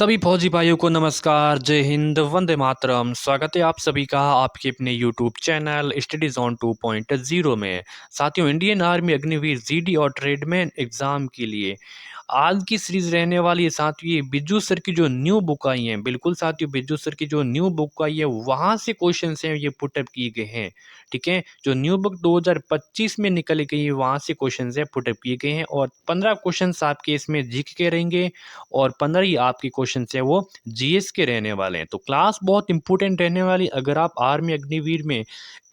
सभी फौजी भाइयों को नमस्कार, जय हिंद, वंदे मातरम। स्वागत है आप सभी का आपके अपने यूट्यूब चैनल स्टडी जोन 2.0 में। साथियों, इंडियन आर्मी अग्निवीर जीडी और ट्रेडमैन एग्जाम के लिए आज की सीरीज रहने वाली है। साथियों, ये बिज्जू सर की जो न्यू बुक आई है, बिल्कुल साथियों, बिज्जू सर की जो न्यू बुक आई है वहां से क्वेश्चन हैं ये पुटअप किए गए हैं। ठीक है, जो न्यू बुक 2025 में निकल गई है वहां से क्वेश्चन है पुटअप किए गए हैं और 15 क्वेश्चन आपके इसमें जीके के रहेंगे और 15 ही आपके क्वेश्चन है वो जीएस के रहने वाले हैं। तो क्लास बहुत इंपॉर्टेंट रहने वाली। अगर आप आर्मी अग्निवीर में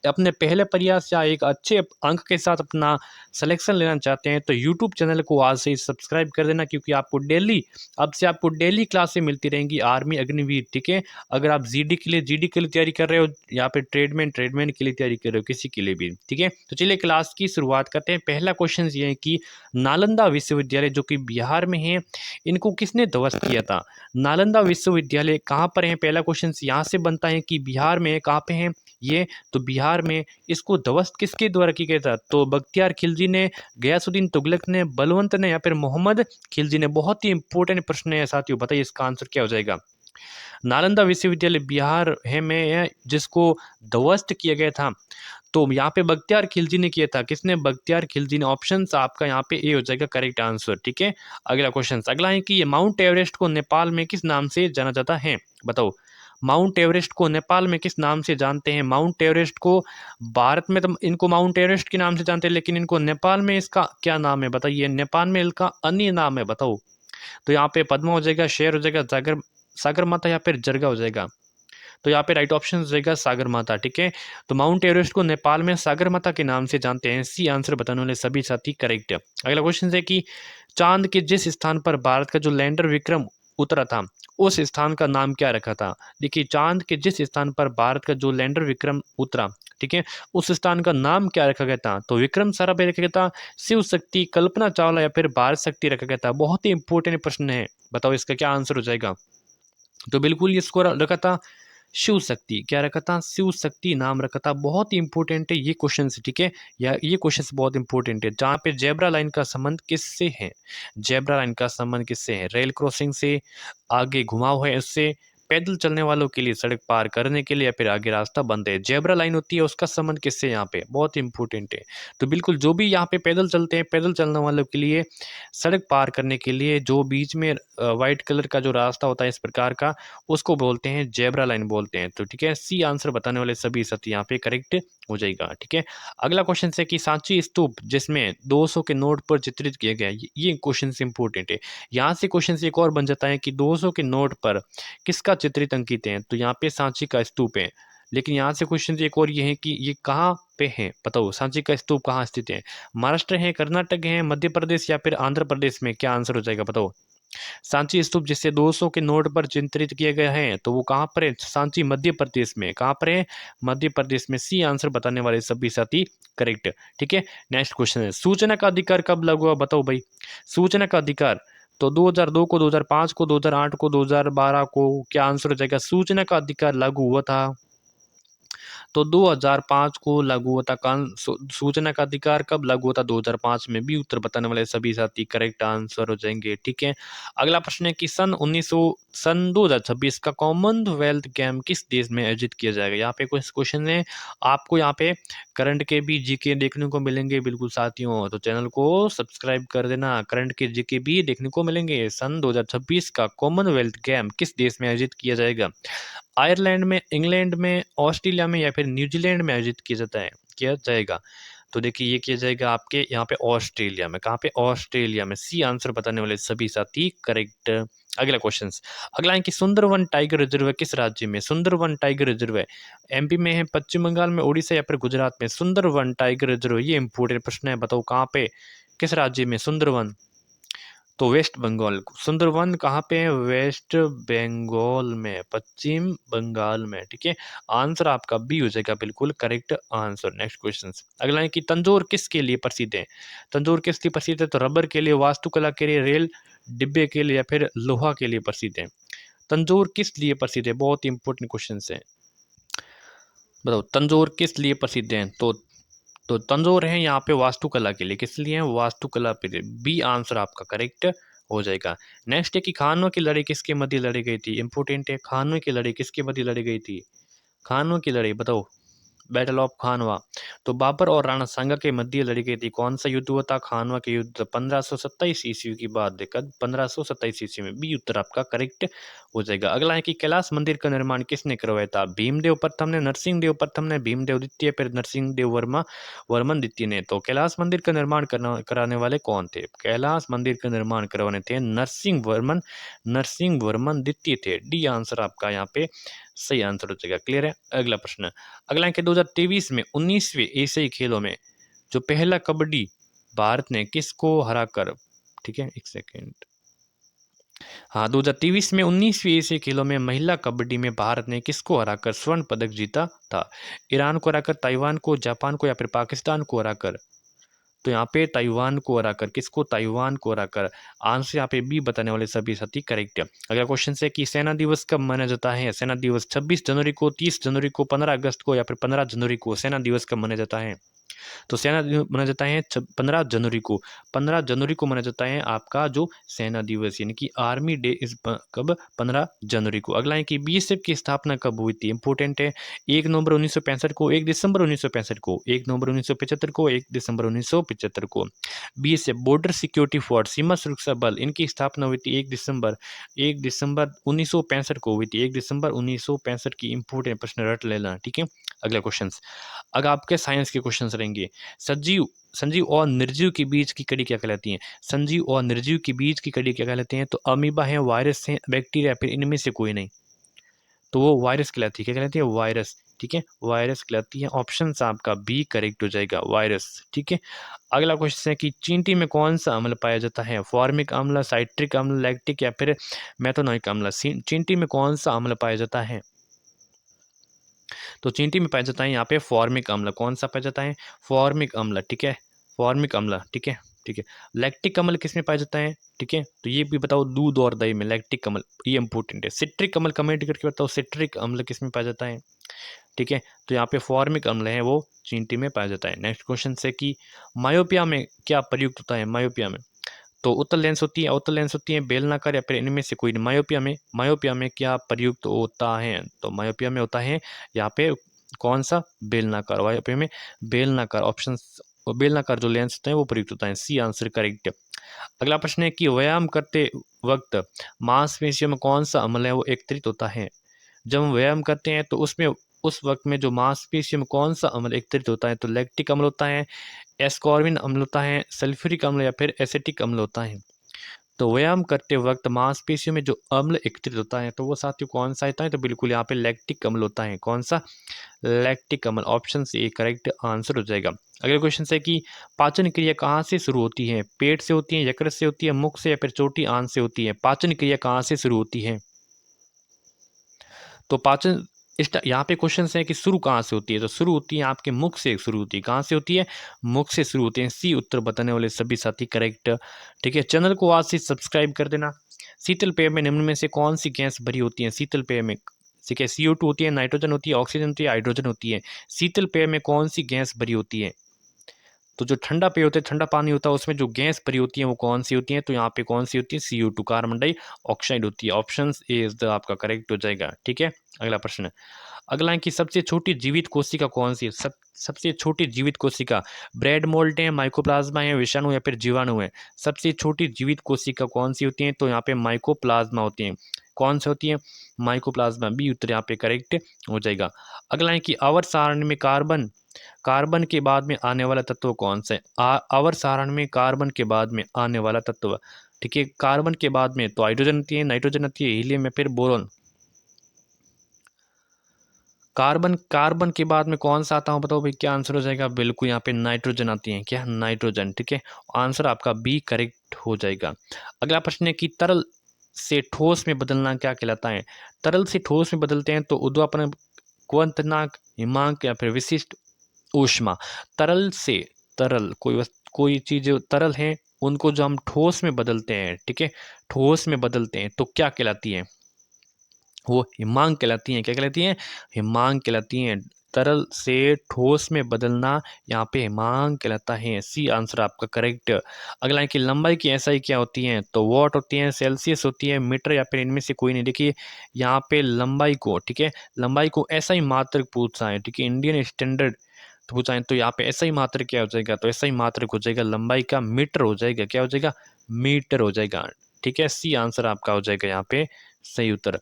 अपने पहले प्रयास या एक अच्छे अंक के साथ अपना सिलेक्शन लेना चाहते हैं तो यूट्यूब चैनल को आज से ही सब्सक्राइब कर देना, क्योंकि आपको डेली अब से आपको डेली क्लासें मिलती रहेंगी आर्मी अग्निवीर। ठीक है, अगर आप जीडी के लिए तैयारी कर रहे हो या फिर ट्रेडमैन के लिए तैयारी कर रहे हो, किसी के लिए भी। ठीक है, तो चलिए क्लास की शुरुआत करते हैं। पहला क्वेश्चन ये है कि नालंदा विश्वविद्यालय जो कि बिहार में है, इनको किसने ध्वस्त किया था? नालंदा विश्वविद्यालय कहाँ पर है? पहला क्वेश्चन यहाँ से बनता है कि बिहार में कहाँ पे है ये, तो बिहार में। इसको ध्वस्त किसके द्वारा किया गया था? तो बख्तियार खिलजी ने, गयासुद्दीन तुगलक ने, बलवंत ने या फिर मोहम्मद खिलजी ने? बहुत ही इंपॉर्टेंट प्रश्न है साथियों, बताइए इसका आंसर क्या हो जाएगा। नालंदा विश्वविद्यालय बिहार है में है जिसको ध्वस्त किया गया था, तो यहाँ पे बख्तियार खिलजी ने किया था। किसने? बख्तियार खिलजी ने। ऑप्शन आपका यहाँ पे ए हो जाएगा करेक्ट आंसर। ठीक है, अगला क्वेश्चन अगला है कि ये माउंट एवरेस्ट को नेपाल में किस नाम से जाना जाता है? बताओ, माउंट एवरेस्ट को नेपाल में किस नाम से जानते हैं? माउंट एवरेस्ट को भारत में तो इनको माउंट एवरेस्ट के नाम से जानते हैं, लेकिन इनको नेपाल में इसका क्या नाम है बताइए। नेपाल में इसका अन्य नाम है, बताओ। तो यहाँ पे पद्मा हो जाएगा, शेर हो जाएगा, सागर सागर माता या फिर जरगा हो जाएगा। तो यहाँ पे राइट ऑप्शन हो जाएगा सागर माता। ठीक है, तो माउंट एवरेस्ट को नेपाल में सागर माता के नाम से जानते हैं। सी आंसर बताने वाले सभी साथी करेक्ट है। अगला क्वेश्चन है कि चांद के जिस स्थान पर भारत का जो लैंडर विक्रम उतरा था उस स्थान का नाम क्या रखा था? देखिए, चांद के जिस स्थान पर भारत का जो लैंडर विक्रम उतरा, ठीक है, उस स्थान का नाम क्या रखा गया था? तो विक्रम साराभाई रखा गया था, शिव शक्ति, कल्पना चावला या फिर भारत शक्ति रखा गया था? बहुत ही इंपॉर्टेंट प्रश्न है, बताओ इसका क्या आंसर हो जाएगा। तो बिल्कुल ये स्कोर रखा था शिव शक्ति। क्या रखा था? शिव शक्ति नाम रखा था। बहुत ही इंपॉर्टेंट है ये क्वेश्चन। ठीक है, या ये क्वेश्चन बहुत इंपॉर्टेंट है। जहाँ पे जेब्रा लाइन का संबंध किससे है? जेब्रा लाइन का संबंध किससे है? रेल क्रॉसिंग से, आगे घुमाव है उससे, पैदल चलने वालों के लिए सड़क पार करने के लिए, या फिर आगे रास्ता बंद है। जेब्रा लाइन होती है, उसका संबंध किससे? यहाँ पे बहुत इंपॉर्टेंट है। तो बिल्कुल जो भी यहाँ पे पैदल चलते हैं, पैदल चलने वालों के लिए सड़क पार करने के लिए जो बीच में व्हाइट कलर का जो रास्ता होता है इस प्रकार का, उसको बोलते हैं जेब्रा लाइन बोलते हैं। तो ठीक है, सी आंसर बताने वाले सभी साथी यहाँ पे करेक्ट हो जाएगा। ठीक है, अगला क्वेश्चन है कि सांची स्तूप जिसमें 200 के नोट पर चित्रित किया गया, ये क्वेश्चन इंपॉर्टेंट है। यहाँ से क्वेश्चन एक और बन जाता है कि 200 के नोट पर किसका चित्रित अंकित है? तो यहाँ पे सांची का स्तूप है। लेकिन यहाँ से क्वेश्चन एक और ये है कि ये कहाँ पे है? बताओ, सांची का स्तूप कहाँ स्थित है? महाराष्ट्र है, कर्नाटक है, मध्य प्रदेश या फिर आंध्र प्रदेश में? क्या आंसर हो जाएगा, बताओ। सांची स्तूप जिसे 200 के नोट पर चित्रित किया गया है, तो वो कहाँ पर है? सांची मध्य प्रदेश में। कहाँ पर है? मध्य प्रदेश में। सी आंसर बताने वाले सभी साथी करेक्ट। ठीक है, नेक्स्ट क्वेश्चन है सूचना का अधिकार कब लागू हुआ? बताओ भाई, सूचना का अधिकार तो 2002 को, 2005 को, 2008 को, 2012 को? क्या आंसर हो जाएगा? सूचना का अधिकार लागू हुआ था तो 2005 को लागू होता। सूचना का अधिकार कब लागू होता? 2005 में भी। उत्तर बताने वाले सभी साथी करेक्ट आंसर हो जाएंगे। ठीक है, अगला प्रश्न है कि सन 2026 का कॉमनवेल्थ गेम किस देश में आयोजित किया जाएगा? यहाँ पे कुछ क्वेश्चन है, आपको यहाँ पे करंट के भी जीके देखने को मिलेंगे बिल्कुल साथियों, तो चैनल को सब्सक्राइब कर देना। करंट के जीके भी देखने को मिलेंगे। सन 2026 का कॉमनवेल्थ गेम किस देश में आयोजित किया जाएगा? आयरलैंड में, इंग्लैंड में, ऑस्ट्रेलिया में या फिर न्यूजीलैंड में आयोजित किया जाएगा? तो देखिए, ये किया जाएगा आपके यहाँ पे ऑस्ट्रेलिया में। कहाँ पे? ऑस्ट्रेलिया में। सी आंसर बताने वाले सभी साथी करेक्ट। अगला क्वेश्चन, अगला है कि सुंदरवन टाइगर रिजर्व किस राज्य में? सुंदरवन टाइगर रिजर्व एमपी में है, पश्चिम बंगाल में, उड़ीसा या फिर गुजरात में? सुंदरवन टाइगर रिजर्व, ये इंपॉर्टेंट प्रश्न है, बताओ कहाँ पे, किस राज्य में सुंदरवन? तो वेस्ट बंगाल। सुंदरवन कहाँ पे है? वेस्ट बंगाल में, पश्चिम बंगाल में। ठीक है, आंसर आपका बी हो जाएगा बिल्कुल करेक्ट आंसर। नेक्स्ट क्वेश्चन, अगला है कि तंजौर किसके लिए प्रसिद्ध है? तंजौर किस लिए प्रसिद्ध है? तो रबर के लिए, वास्तुकला के लिए, रेल डिब्बे के लिए या फिर लोहा के लिए प्रसिद्ध है? तंजौर किस लिए प्रसिद्ध है? बहुत इंपॉर्टेंट क्वेश्चन है, बताओ तंजौर किस लिए प्रसिद्ध है? तो तंजौर है यहाँ पे वास्तुकला के लिए। किस लिए? वास्तुकला पे। बी आंसर आपका करेक्ट हो जाएगा। नेक्स्ट है कि खानों की लड़ाई किसके मध्य लड़ी गई थी? इंपॉर्टेंट है, खानों की लड़ाई किसके मध्य लड़ी गई थी? खानों की लड़ाई बताओ। बैटल ऑफ खानवा। तो बाबर और राणा सांगा के मध्य लड़ी गई थी। कौन सा युद्ध हुआ था? खानवा के युद्ध। 1527 ईस्वी की बात देखकर 1527 ईस्वी में। बी उत्तर आपका करेक्ट हो जाएगा। अगला है कि कैलाश मंदिर का निर्माण किसने करवाया था? भीमदेव प्रथम ने, नरसिंह देव प्रथम ने, भीमदेव द्वितीय, फिर नरसिंह देव वर्मा वर्मन द्वितीय ने। तो कैलाश मंदिर का निर्माण कराने वाले कौन थे? कैलाश मंदिर का निर्माण करवाने थे नरसिंह वर्मन द्वितीय थे। डी आंसर आपका यहाँ पे सही आंसर हो जाएगा। क्लियर है? अगला प्रश्न। अगला है कि 2023 में 19वें एशियाई खेलों में जो पहला कबड्डी भारत ने किसको हराकर, ठीक है एक सेकेंड, हाँ 2023 में 19वीं एशियाई खेलों में महिला कबड्डी में भारत ने किसको हराकर स्वर्ण पदक जीता था? ईरान को हराकर, ताइवान को, जापान को, या फिर पाकिस्तान को हराकर? तो यहाँ पे ताइवान को हराकर। किसको? ताइवान को हराकर। आंसर यहाँ पे बी बताने वाले सभी साथी करेक्ट है। अगला क्वेश्चन है कि सेना दिवस कब मनाया जाता है? सेना दिवस 26 जनवरी को, 30 जनवरी को, 15 अगस्त को, या फिर 15 जनवरी को सेना दिवस कब मनाया जाता है? तो सेना दिवस मनाया जाता है 15 जनवरी को। 15 जनवरी को मनाया जाता है आपका जो सेना दिवस, यानी कि आर्मी डे इस कब? 15 जनवरी को। अगला है कि बीएसएफ की स्थापना कब हुई थी? इंपॉर्टेंट है। 1 नवंबर 1965 को, 1 दिसंबर 1965 को, 1 नवंबर 1975 को, 1 दिसंबर 1975 को। बीएसएफ बॉर्डर सिक्योरिटी फोर्स, सीमा सुरक्षा बल, इनकी स्थापना हुई थी 1 दिसंबर 1965 को हुई थी। 1 दिसंबर 1965 की। इंपॉर्टेंट प्रश्न रट लेना, ठीक है। अगला क्वेश्चन, अगर आपके साइंस के क्वेश्चन रहेंगे। सजीव संजीव और निर्जीव के बीच की कड़ी क्या कहलाती है? संजीव और निर्जीव के बीच की कड़ी क्या कहलाती है? तो अमीबा है, वायरस है, बैक्टीरिया, फिर इनमें से कोई नहीं। तो वो वायरस कहलाती है। क्या कहलाती है? वायरस, ठीक है, वायरस कहलाती है। ऑप्शन आपका बी करेक्ट हो जाएगा, वायरस, ठीक है। अगला क्वेश्चन है कि चींटी में कौन सा अम्ल पाया जाता है? फॉर्मिक अम्ल, साइट्रिक अम्ल, लैक्टिक, या फिर मेथोनोइक अम्ल? चींटी में कौन सा अम्ल पाया जाता है? तो चींटी में पाया जाता है यहाँ पे फॉर्मिक अम्ल। कौन सा पाया जाता है? फॉर्मिक अम्ल, ठीक है, फॉर्मिक अम्ल, ठीक है, ठीक है। लैक्टिक अम्ल किस में पाया जाता है? ठीक है, तो ये भी बताओ, दूध और दही में लैक्टिक अम्ल, ये इंपॉर्टेंट है। सिट्रिक अम्ल कमेंट करके बताओ, सिट्रिक अम्ल किस में पाया जाता है? ठीक है, तो यहाँ पे फॉर्मिक अम्ल है वो चींटी में पाया जाता है। नेक्स्ट क्वेश्चन से कि मायोपिया में क्या प्रयुक्त होता है? मायोपिया में तो उत्तल लेंस होती है, अवतल लेंस होती है, बेलनाकार, या फिर इनमें से कोई नहीं। मायोपिया में क्या प्रयुक्त होता है? तो मायोपिया में होता है यहाँ पे कौन सा? बेलनाकार। मायोपिया में बेलनाकार ऑप्शन, बेलनाकार जो लेंस होता है वो प्रयुक्त होता है। C answer correct. अगला प्रश्न है कि व्यायाम करते वक्त मांसपेशियों में कौन सा अम्ल है वो एकत्रित होता है? जब हम व्यायाम करते हैं तो उसमें उस वक्त में जो मांसपेशियों में कौन सा अम्ल एकत्रित होता है? तो लैक्टिक अम्ल होता है, एस्कॉर्बिन अम्ल होता है, सल्फ्यूरिक अम्ल, या फिर एसिटिक अम्ल होता है। तो व्यायाम करते वक्त मांसपेशियों में जो अम्ल एकत्रित होता है तो वो साथियों कौन सा होता है? तो बिल्कुल यहाँ पे लैक्टिक अम्ल होता है। कौन सा? लैक्टिक अम्ल। ऑप्शन से करेक्ट आंसर हो जाएगा। अगला क्वेश्चन है कि पाचन क्रिया कहाँ से शुरू होती है? पेट से होती है, यकृत से होती है, मुख से, या फिर चोटी आंत से होती है? पाचन क्रिया कहाँ से शुरू होती है? तो पाचन यहाँ पे क्वेश्चन है कि शुरू कहाँ से होती है? तो शुरू होती है आपके मुख से शुरू होती है। कहाँ से होती है? मुख से शुरू होती है। सी उत्तर बताने वाले सभी साथी करेक्ट, ठीक है। चैनल को आज से सब्सक्राइब कर देना। शीतल पेय में निम्न में से कौन सी गैस भरी होती है? शीतल पेय में, ठीक है, CO2 होती है, नाइट्रोजन होती है, ऑक्सीजन होती है, हाइड्रोजन होती है। शीतल पेय में कौन सी गैस भरी होती है? तो जो ठंडा पेय होता है, ठंडा पानी होता है, उसमें जो गैस भरी होती है वो कौन सी होती है? तो यहाँ पे कौन सी होती है? CO2, कार्बन डाइऑक्साइड होती है। ऑप्शन ए इज द आपका करेक्ट हो जाएगा, ठीक है। अगला प्रश्न, अगला है कि सबसे छोटी जीवित कोशिका कौन सी है? सबसे छोटी जीवित कोशिका ब्रेड मोल्ड है, माइकोप्लाज्मा है, विषाणु, या फिर जीवाणु है? सबसे छोटी जीवित कोशिका कौन सी होती है? तो यहाँ पे माइकोप्लाज्मा होती है। कौन सी होती है? माइकोप्लाज्मा। बी उत्तर यहाँ पे करेक्ट हो जाएगा। अगला है कि आवर्त सारणी में कार्बन कार्बन के बाद में आने वाला तत्व कौन सा है? आवर्त सारणी में कार्बन के बाद में आने वाला तत्व, ठीक है, कार्बन के बाद में तो हाइड्रोजन होती है, नाइट्रोजन होती है, हीलियम, या फिर बोरोन? कार्बन कार्बन के बाद में कौन सा आता हूँ बताओ भाई, क्या आंसर हो जाएगा? बिल्कुल यहाँ पे नाइट्रोजन आती है। क्या? नाइट्रोजन, ठीक है। आंसर आपका बी करेक्ट हो जाएगा। अगला प्रश्न है कि तरल से ठोस में बदलना क्या कहलाता है? तरल से ठोस में बदलते हैं तो उद्वापन, क्वथनांक, हिमांक, या फिर विशिष्ट ऊष्मा? तरल से, तरल कोई चीज जो तरल है उनको जो हम ठोस में बदलते हैं, ठीक है, ठोस में बदलते हैं तो क्या कहलाती है? वो हिमांक कहलाती हैं। क्या कहलाती हैं? हिमांक कहलाती हैं। तरल से ठोस में बदलना यहाँ पे हिमांक कहलाता है। सी आंसर आपका करेक्ट। अगला है कि लंबाई की एसआई क्या होती है, तो वॉट होती है, सेल्सियस होती है, मीटर, या फिर इनमें से कोई नहीं। देखिए यहाँ पे लंबाई को, ठीक है, लंबाई को एसआई मात्रक पूछा है, ठीक है, इंडियन स्टैंडर्ड तो पूछा है, तो यहाँ पे एसआई मात्रक क्या हो जाएगा, तो एसआई मात्रक हो जाएगा लंबाई का मीटर हो जाएगा, क्या हो जाएगा, मीटर हो जाएगा, ठीक है। सी आंसर आपका हो जाएगा यहाँ पे सही उत्तर।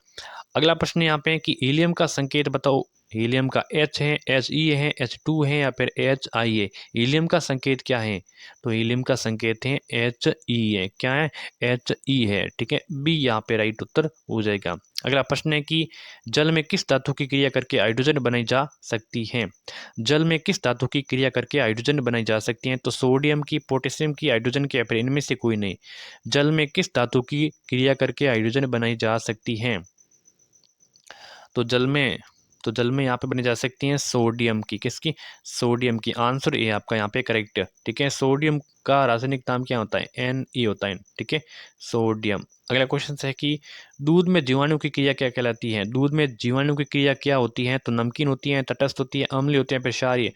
अगला प्रश्न यहाँ पे है कि हीलियम का संकेत बताओ। हीलियम का एच है, एच ई है, एच टू है, या फिर एच आई है। हीलियम का संकेत क्या है, तो हीलियम का संकेत है एच ई है, क्या है, एच ई है, ठीक है, बी यहाँ पे राइट उत्तर हो जाएगा। अगला प्रश्न है कि जल में किस धातु की क्रिया करके हाइड्रोजन बनाई जा सकती है। जल में किस धातु की क्रिया करके हाइड्रोजन बनाई जा सकती है, तो सोडियम की, पोटेशियम की, हाइड्रोजन की, या फिर इनमें से कोई नहीं। जल में किस धातु की क्रिया करके हाइड्रोजन बनाई जा सकती है, तो जल में यहाँ पे बनी जा सकती हैं सोडियम की, किसकी, सोडियम की। आंसर ए आपका यहाँ पे करेक्ट, ठीक है। सोडियम का रासायनिक नाम क्या होता है, Na होता है, ठीक है, सोडियम। अगला क्वेश्चन है कि दूध में जीवाणु की क्रिया क्या कहलाती है। दूध में जीवाणु की क्रिया क्या होती है, तो नमकीन होती है, तटस्थ होती है, अम्लीय होती है, फिर क्षारीय,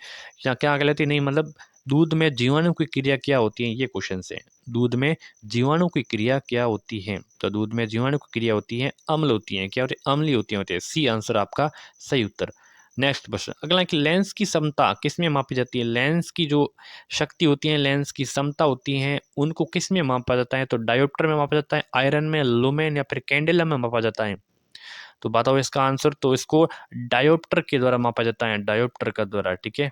या क्या कहलाती है, नहीं मतलब दूध में जीवाणु की क्रिया क्या होती है, ये क्वेश्चन है। दूध में जीवाणु की क्रिया क्या होती है, तो दूध में जीवाणु की क्रिया होती है अम्ल होती है, क्या होती है, अम्लीय होती है। सी आंसर आपका सही उत्तर। नेक्स्ट प्रश्न अगला है कि लेंस की क्षमता किस में मापी जाती है। लेंस की जो शक्ति होती है, लेंस की क्षमता होती है, उनको किस में मापा जाता है, तो डायोप्टर में मापा जाता है, आयरन में, लुमेन, या फिर कैंडेला में मापा जाता है। तो बताओ इसका आंसर, तो इसको डायोप्टर के द्वारा मापा जाता है, डायोप्टर का द्वारा, ठीक है,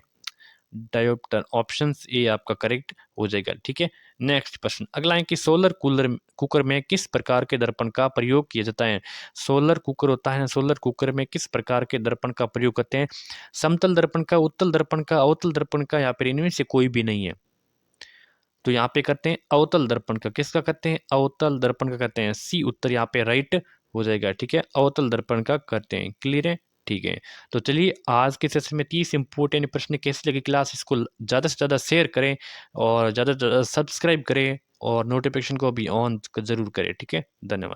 डायोप्टर। ऑप्शन ए आपका करेक्ट हो जाएगा, ठीक है। नेक्स्ट प्रश्न अगला है कि सोलर कुकर में किस प्रकार के दर्पण का प्रयोग किया जाता है। सोलर कुकर होता है ना, सोलर कुकर में किस प्रकार के दर्पण का प्रयोग करते हैं, समतल दर्पण का, उत्तल दर्पण का, अवतल दर्पण का, या फिर इनमें से कोई भी नहीं है। तो यहाँ पे करते हैं अवतल दर्पण का, किसका करते हैं, अवतल दर्पण का करते हैं। सी उत्तर यहाँ पे राइट हो जाएगा, ठीक है, अवतल दर्पण का करते हैं। क्लियर है, ठीक है। तो चलिए आज के सेशन में 30 इंपॉर्टेंट प्रश्न कैसे लगे क्लास, इसको ज़्यादा से ज़्यादा शेयर करें और ज़्यादा से ज़्यादा सब्सक्राइब करें और नोटिफिकेशन को भी ऑन जरूर करें, ठीक है। धन्यवाद।